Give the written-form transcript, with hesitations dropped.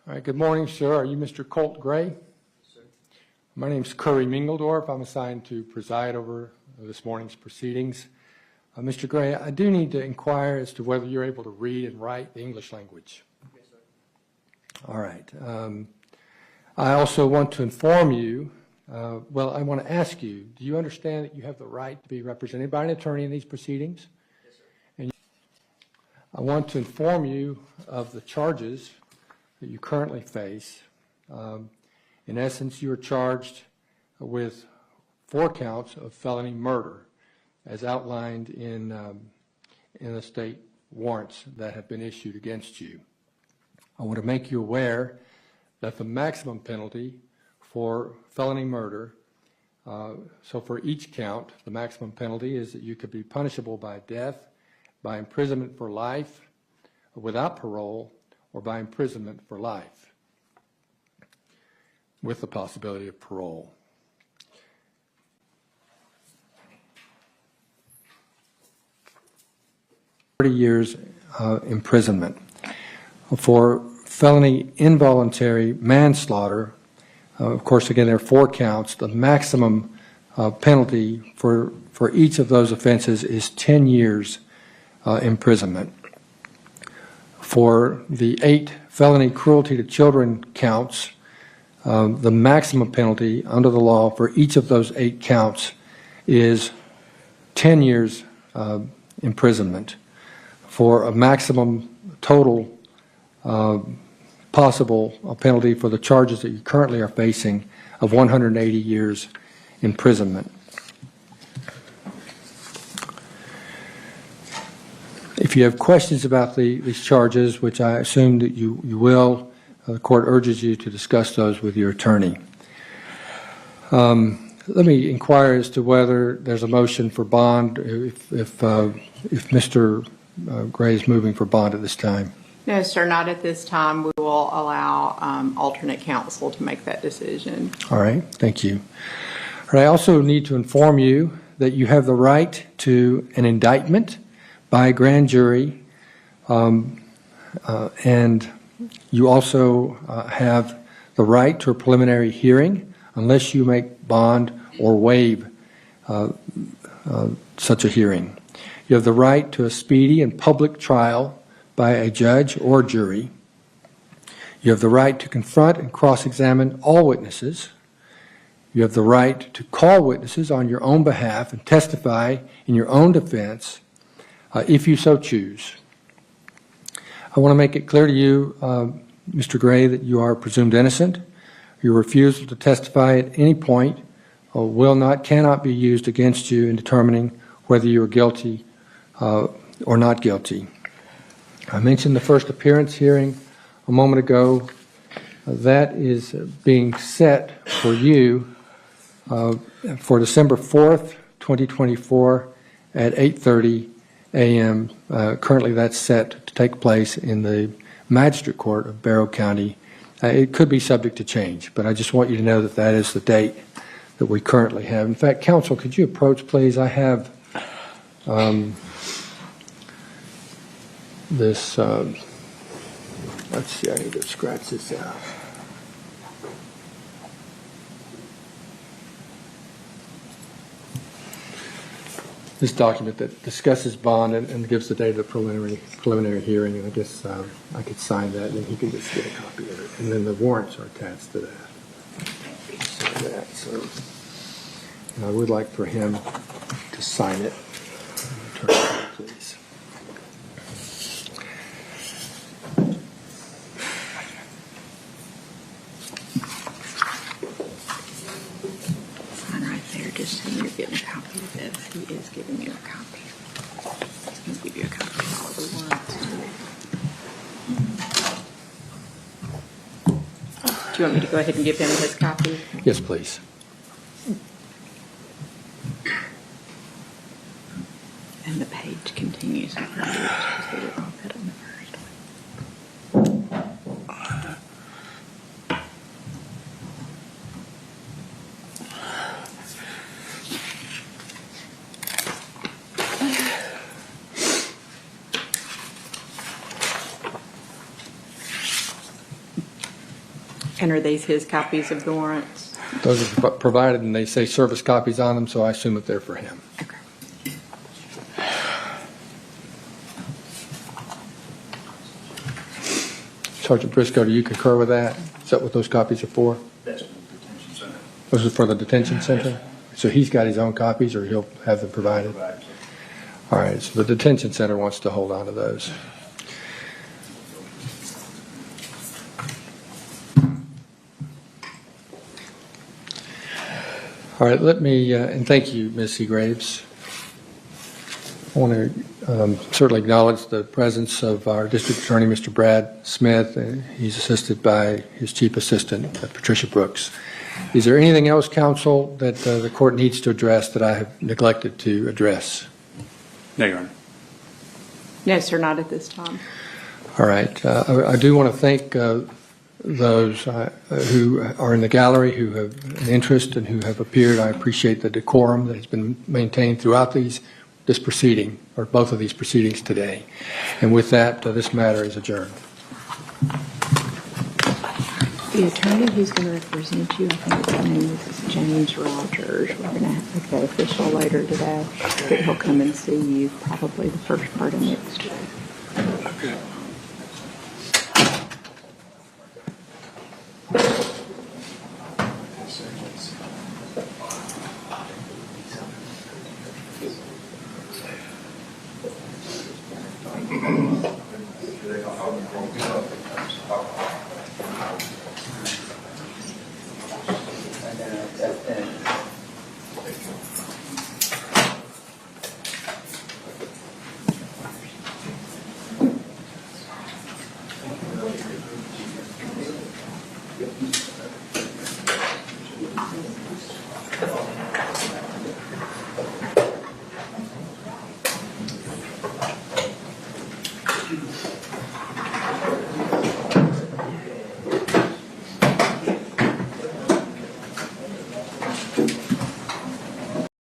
All right, good morning, sir. Are you Mr. Colt Gray? Yes, sir. My name is Curry Mingledorf. I'm assigned to preside over this morning's proceedings. Mr. Gray, I do need to inquire as to whether you're able to read and write the English language. Yes, sir. All right. I also want to inform you, I want to ask you, do you understand that you have the right to be represented by an attorney in these proceedings? Yes, sir. And I want to inform you of the charges that you currently face. In essence, you are charged with 4 counts of felony murder, as outlined in the state warrants that have been issued against you. I want to make you aware that the maximum penalty for felony murder, so for each count, the maximum penalty is that you could be punishable by death, by imprisonment for life, without parole, or by imprisonment for life, with the possibility of parole. Years imprisonment. For felony involuntary manslaughter, of course, again, there are 4 counts. The maximum penalty for each of those offenses is 10 years imprisonment. For the 8 felony cruelty to children counts, the maximum penalty under the law for each of those 8 counts is 10 years imprisonment, for a maximum total possible penalty for the charges that you currently are facing of 180 years imprisonment. If you have questions about these charges, which I assume that you will, the court urges you to discuss those with your attorney. Let me inquire as to whether there's a motion for bond if Mr. Gray is moving for bond at this time. No, sir, not at this time. We will allow alternate counsel to make that decision. All right, thank you. All right, I also need to inform you that you have the right to an indictment by a grand jury, and you also have the right to a preliminary hearing unless you make bond or waive such a hearing. You have the right to a speedy and public trial by a judge or jury. You have the right to confront and cross-examine all witnesses. You have the right to call witnesses on your own behalf and testify in your own defense if you so choose. I want to make it clear to you, Mr. Gray, that you are presumed innocent. Your refusal to testify at any point cannot be used against you in determining whether you are guilty or not guilty. I mentioned the first appearance hearing a moment ago. That is being set for you for December 4th, 2024 at 8:30 a.m. Currently that's set to take place in the Magistrate Court of Barrow County. It could be subject to change, but I just want you to know that that is the date that we currently have. In fact, counsel, could you approach, please? I have this, let's see, I need to scratch this out. This document that discusses bond and gives the date of the preliminary hearing, and I guess I could sign that, and then he can just get a copy of it. And then the warrants are attached to that. So and I would like for him to sign it. Turn it over, please. Sign right there, just so you're getting a copy of this. He is giving you a copy. He'll give you a copy of all the warrants. Do you want me to go ahead and give him his copy? Yes, please. And the page continues. So we'll all put on the first And are these his copies of the warrants? Those are provided, and they say service copies on them, so I assume that they're for him. Okay. Sergeant Briscoe, do you concur with that? Is that what those copies are for? That's the detention center. Those are for the detention center? So he's got his own copies, or he'll have them provided? Provided. All right, so the detention center wants to hold on to those. All right, let me, and thank you, Ms. Seagraves. I want to certainly acknowledge the presence of our district attorney, Mr. Brad Smith. He's assisted by his chief assistant, Patricia Brooks. Is there anything else, counsel, that the court needs to address that I have neglected to address? No, Your Honor. No, sir, not at this time. All right. I do want to thank those who are in the gallery who have an interest and who have appeared. I appreciate the decorum that has been maintained throughout this proceeding, or both of these proceedings today. And with that, this matter is adjourned. The attorney who's going to represent you, I think his name is James Rogers. We're going to have the official later today, but he'll come and see you probably the first part of next week.